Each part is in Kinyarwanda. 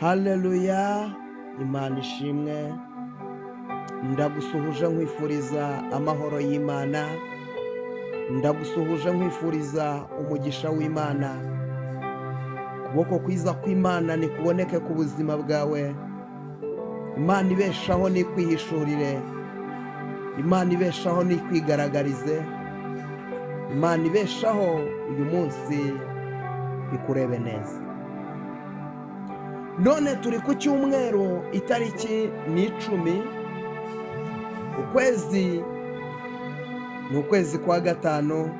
Haleluya, Imana ishimwe. Ndagusuhuje nkwifuriza amahoro y'Imana. Ndagusuhuje nkwifuriza umugisha w'Imana. Kuboko kwiza kw'Imana nikuboneke ku buzima bwawe. Imana ibeshaho nikwihishurire. Imana ibeshaho nikwigaragarize. Imana ibeshaho uyu munsi ikurebe neza. None turi ku cyumweru itariki ni 10 ukwezi ni ukwezi kwa gatanu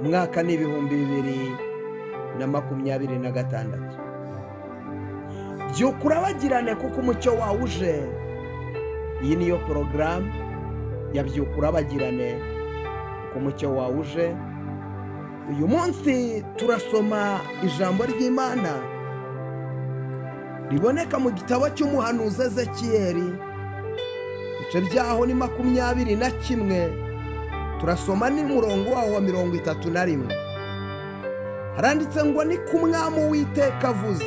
umwaka ni 2026. Byuka urabagirane kuko umucyo wawe uje. Iyi niyo porogaramu ya byuka urabagirane kuko umucyo wawe uje. Uyu munsi turasoma ijambo ry'Imana riboneka mu gitabo cy'umuhanuzi Ezekiyeli, ibice byaho ni 21. Turasoma n'umurongo waho wa 31. Haranditse ngo ni ku mwami Uwiteka avuze,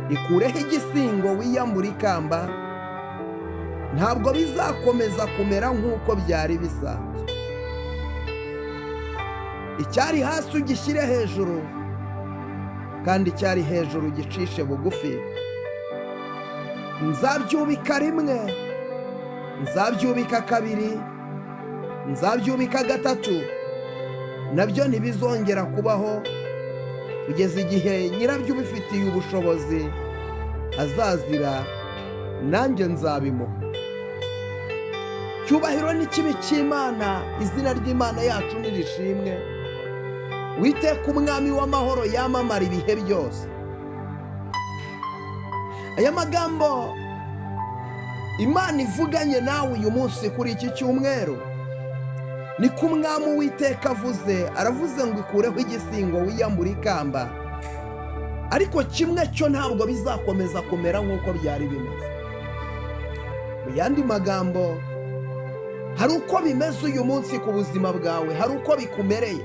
ikureho igisingo wiyambure ikamba, ntabwo bizakomeza kumera nk'uko byari bisanzwe. Icyari hasi ugishyire hejuru, kandi icyari hejuru gicishe bugufi. Nzabyubika rimwe, nzabyubika kabiri, nzabyubika gatatu, nabyo ntibizongera kubaho kugeza igihe nyirabyo ubifitiye ubushobozi azazira, nanjye nzabimuha. Cyubahiro n'ikibi cy'Imana, izina ry'Imana yacu nirishimwe. Uwiteka umwami w'amahoro yamamara ibihe byose. Aya magambo Imana ivuganye nawe uyu munsi kuri iki cyumweru, ni ku mwami Uwiteka avuze. Aravuze ngo ikureho igisingo wiyambure ikamba, ariko kimwe cyo ntabwo bizakomeza kumera nk'uko byari bimeze. Mu yandi magambo, hari uko bimeze uyu munsi ku buzima bwawe, hari uko bikumereye,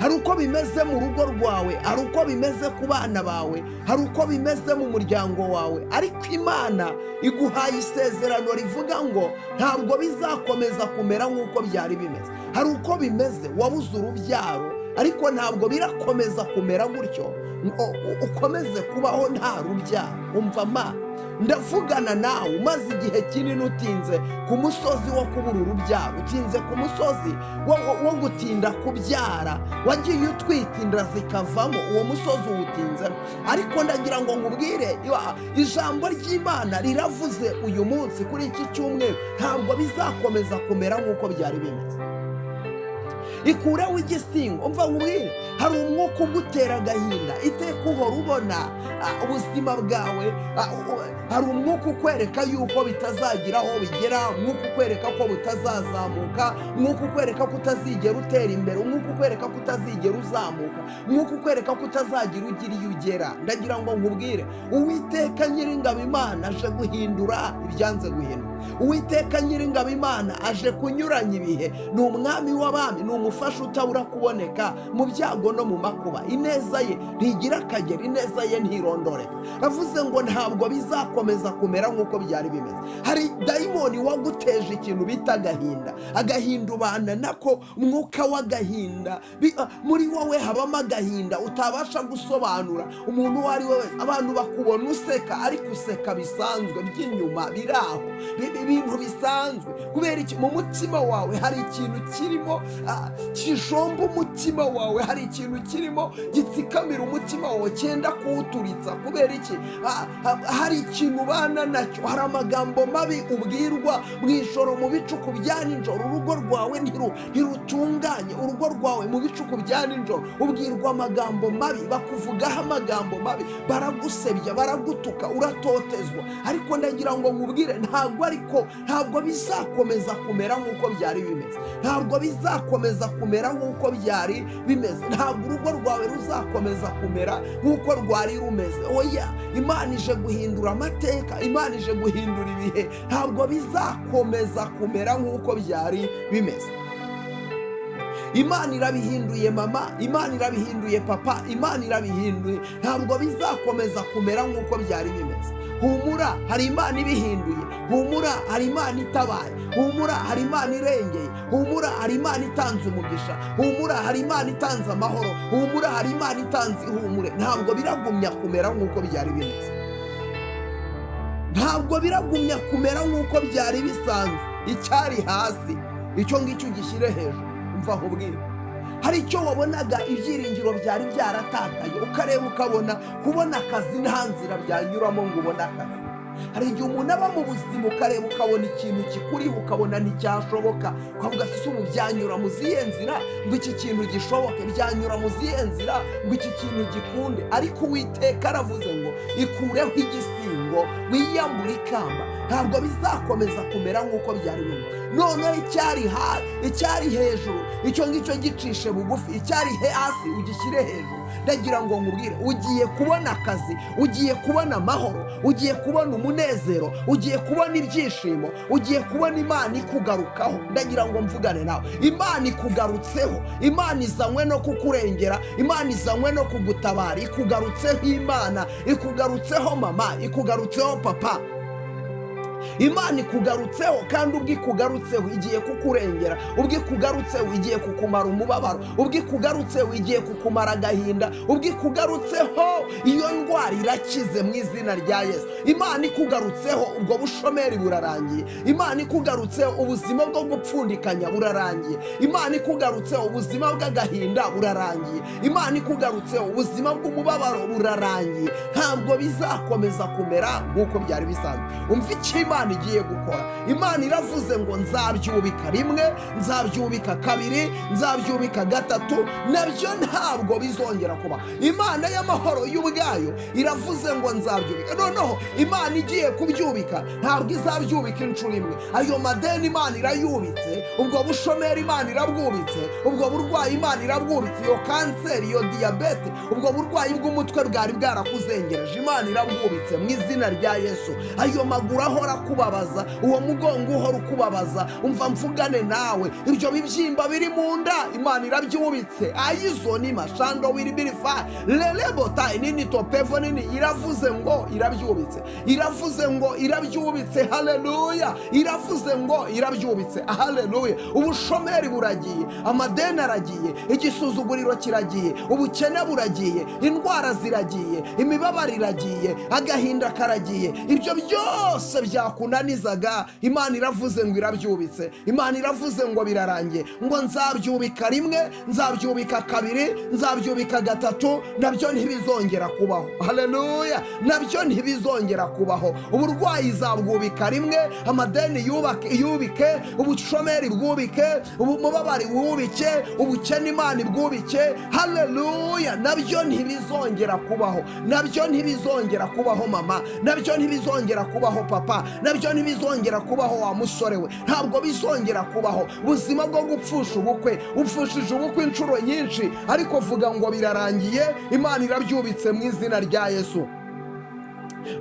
hari uko bimeze mu rugo rwawe, hari uko bimeze ku bana bawe, hari uko bimeze mu muryango wawe, ariko Imana iguhaye isezerano rivuga ngo ntabwo bizakomeza kumera nk'uko byari bimeze. Hari uko bimeze, wabuze urubyaro, ariko ntabwo birakomeza kumera gutyo ukomeze kubaho nta rubyaro. Umva ndavugana nawe umaze igihe kinini utinze ku musozi wo kubura urubyaro, utinze ku musozi wo gutinda kubyara, wagiye utwita inda zikavamo, uwo musozi uwutinzemo. Ariko ndagira ngo nkubwire, ijambo ry'Imana riravuze uyu munsi kuri iki cyumweru, ntabwo bizakomeza kumera nk'uko byari bimeze. Ikureho igisingo. Umva nkubwire, hari umwuka ugutera agahinda iteka uhora ubona ubuzima bwawe. Hari umwuka ukwereka yuko bitazagira aho bigera, umwuka ukwereka ko butazazamuka, umwuka ukwereka ko utazigera utera imbere, umwuka ukwereka ko utazigera uzamuka, umwuka ukwereka ko utazagira ugira iyo ugera. Ndagira ngo nkubwire, Uwiteka Nyiringabo Imana aje guhindura ibyanze guhinduka. Uwiteka Nyiringabo Imana aje kunyuranya ibihe. Ni umwami w'abami, ni umufasha utabura kuboneka mu byago no mu makuba. Ineza ye ntigira akagera, ineza ye ntirondoreka. Avuze ngo ntabwo bizakomeza kumera nk'uko byari bimeze. Hari dayimoni waguteje ikintu bita agahinda. Agahinda ubana nako, umwuka w'agahinda. Muri wowe habamo agahinda utabasha gusobanura. Umuntu uwo ari we wese, abantu bakubona useka, ariko useka bisanzwe by'inyuma biraho, ibintu bisanzwe. Kubera iki? Mu mutima wawe hari ikintu kirimo kijomba umutima wawe, hari ikintu kirimo gitsikamira umutima wawe, cyenda kuwuturitsa. Kubera iki? Hari ikintu ubana nacyo, hari amagambo mabi ubwirwa mu ijoro mu bicuku bya nijoro. Urugo rwawe ntirutunganye, urugo rwawe mu bicuku bya nijoro ubwirwa amagambo mabi, bakuvugaho amagambo mabi, baragusebya, baragutuka, uratotezwa. Ariko ndagira ngo nkubwire, ntabwo bizakomeza kumera nk'uko byari bimeze. Ntabwo bizakomeza kumera nk'uko byari bimeze. Ntabwo urugo rwawe ruzakomeza kumera nk'uko rwari rumeze. Oya, Imana ije guhindura amateka, Imana ije guhindura ibihe. Ntabwo bizakomeza kumera nk'uko byari bimeze. Imana irabihinduye mama, Imana irabihinduye papa, Imana irabihinduye. Ntabwo bizakomeza kumera nk'uko byari bimeze. Humura, hari Imana ibihinduye. Humura, hari Imana itabaye. Humura, hari Imana irengeye. Humura, hari Imana itanze umugisha. Humura, hari Imana itanze amahoro. Humura, hari Imana itanze ihumure. Ntabwo biragumya kumera nk'uko byari bimeze. Ntabwo biragumya kumera nk'uko byari bisanzwe. Icyari hasi, icyo ngicyo gishyire hejuru. Umva nkubwire, hari icyo wabonaga ibyiringiro byari byaratakaye, ukareba ukabona kubona akazi nta nzira byanyuramo ngo ubone akazi. Hari igihe umuntu aba mu buzima ukareba ukabona ikintu kikuriho ukabona nticyashoboka, ukavuga ati ubu byanyura mu zihe nzira ngo iki kintu gishoboke, byanyura mu zihe nzira ngo iki kintu gikunde. Ariko Uwiteka aravuze ngo ikureho igisingo wiyambure ikamba. Ntabwo bizakomeza kumera nk'uko byari bimeze. Noneho icyari hejuru icyo ngicyo gicishe bugufi, icyari hasi ugishyire hejuru. Ndagira ngo nkubwire, ugiye kubona akazi, ugiye kubona amahoro, ugiye kubona umunezero, ugiye kubona ibyishimo, ugiye kubona Imana ikugarukaho. Ndagira ngo mvugane nawe, Imana ikugarutseho, Imana izanywe no kukurengera, Imana izanywe no kugutabara. Ikugarutseho Imana, ikugarutseho mama, ikugarutseho papa. Imana ikugarutseho, kandi ubwo ikugarutseho igiye kukurengera, ubwo ikugarutseho igiye kukumara umubabaro, ubwo ikugarutseho igiye kukumara agahinda, ubwo ikugarutseho iyo ndwara irakize mu izina rya Yesu. Imana ikugarutseho ubwo bushomeri burarangiye. Imana ikugarutseho ubuzima bwo gupfundikanya burarangiye. Imana ikugarutseho ubuzima bw'agahinda burarangiye. Imana ikugarutseho ubuzima bw'umubabaro burarangiye. Ntabwo bizakomeza kumera nk'uko byari bisanzwe. Umva icyo Imana igiye gukora. Imana iravuze ngo nzabyubika rimwe, nzabyubika kabiri, nzabyubika gatatu. Nabyo ntabwo bizongera kuba. Imana y'amahoro y'ubwayo iravuze ngo nzabyubika. Noneho Imana igiye kubyubika ntabwo izabyubika inshuro imwe. Ayo madeni Imana irayubitse, ubwo bushomeri Imana irabwubitse, ubwo burwayi Imana irabwubitse, iyo kanseri, iyo diyabete, ubwo burwayi bw'umutwe bwari bwarakuzengereje Imana irabwubitse mu izina rya Yesu. Ayo maguru ahora kubabaza, uwo mugongo uhora ukubabaza, umva mvugane nawe, ibyo bibyimba biri mu nda Imana irabyubitse. Ayizo ni mashando wiribirifa lelebota nini topevo nini, iravuze ngo irabyubitse, iravuze ngo irabyubitse. Haleluya, iravuze ngo irabyubitse. Haleluya. Ubushomeri buragiye, amadeni aragiye, igisuzuguriro kiragiye, ubukene buragiye, indwara ziragiye, imibabaro iragiye, agahinda karagiye. Ibyo byose byakunanizaga Imana iravuze ngo irabyubitse. Imana iravuze ngo birarangiye, ngo nzabyubika rimwe, nzabyubika kabiri, nzabyubika gatatu. Nabyo ntibizongera kubaho. Haleluya. Nabyo ntibizongera kubaho. Uburwayi zabwubika rimwe, amadeni yubike, ubushomeri bwubike, umubabaro bwubike, ubukene Imana bwubike. Haleluya. Nabyo ntibizongera kubaho. Nabyo ntibizongera kubaho mama, nabyo ntibizongera kubaho papa, nabyo ntibizongera kubaho wa musore we. Ntabwo bizongera kubaho. Ubuzima bwo gupfusha ubukwe, upfushije ubukwe inshuro nyinshi, ariko vuga ngo birarangiye. Imana irabyubitse mu izina rya Yesu.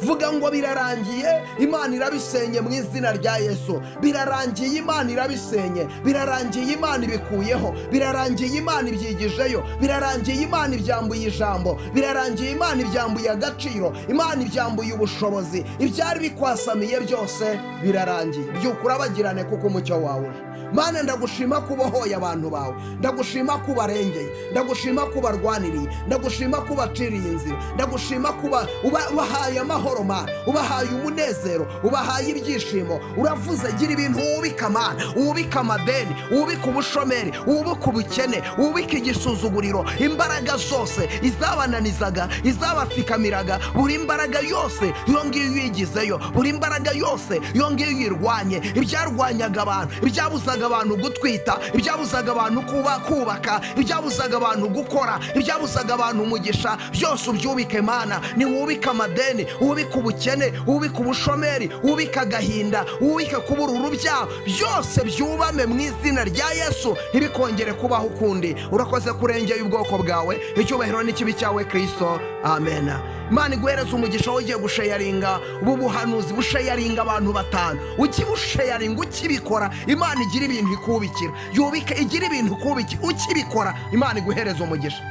Vuga ngo birarangiye, Imana irabisenye mu izina rya Yesu. Birarangiye, Imana irabisenye. Birarangiye, Imana ibikuyeho. Birarangiye, Imana ibyigijeyo. Birarangiye, Imana ibyambuye ijambo. Birarangiye, Imana ibyambuye agaciro. Imana ibyambuye ubushobozi. Ibyari bikwasamiye byose birarangiye. Byuka urabagirane kuko umucyo wawe. Mana, ndagushima kubohoye abantu bawe, ndagushima kubarengeye, ndagushima kubarwaniriye, ndagushima kubaciriye inzira, ndagushima kuba ubahaye amahoro Mana, ubahaye umunezero, ubahaye ibyishimo. Uravuze gira ibintu wubika Mana, wubika amadeni, wubika ubushomeri, wubika ubukene, wubika igisuzuguriro. Imbaraga zose izabananizaga, izabafikamiraga, buri imbaraga yose yongeye uyigizeyo, buri imbaraga yose yongeye uyirwanye. Ibyarwanyaga abantu, ibyabuzaga abantu gutwita, ibyabuzaga abantu kubaka, ibyabuzaga abantu gukora, ibyabuzaga abantu umugisha, byose ubyubike Mana. Ni wubika amadeni, wubika ubukene, wubika ubushomeri, wubika agahinda, wubika kubura urubyaro, byose byubame mu izina rya Yesu. Ntibikongere kubaho ukundi. Urakoze kurengera ubwoko bwawe, icyubahiro n'ikibi cyawe Kristo. Amen. Imana iguhereza umugisha aho ugiye gushayaringa ubu buhanuzi, bushayaringa abantu 5. Ukibushayaringa, ukibikora, Imana igira ibintu ikubikira. Yubike igira ibintu ikubikira, ukibikora Imana iguhereza umugisha.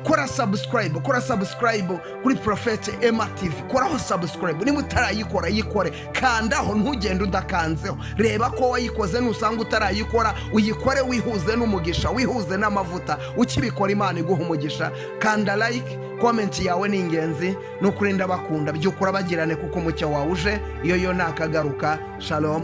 Kora subscribe kuri Prophet Emma TV. Koraho subscribe. Niba utarayikora yikore, kandaho ntugende udakanzeho. Reba ko wayikoze, nusanga utarayikora uyikore, wihuze n'umugisha, wihuze n'amavuta. Ukibikora Imana iguha umugisha. Kanda like, comment yawe ni ingenzi. Nukurinda bakunda byukura bagirane kuko umucyo wawe uje. Iyo nakagaruka. Shalom.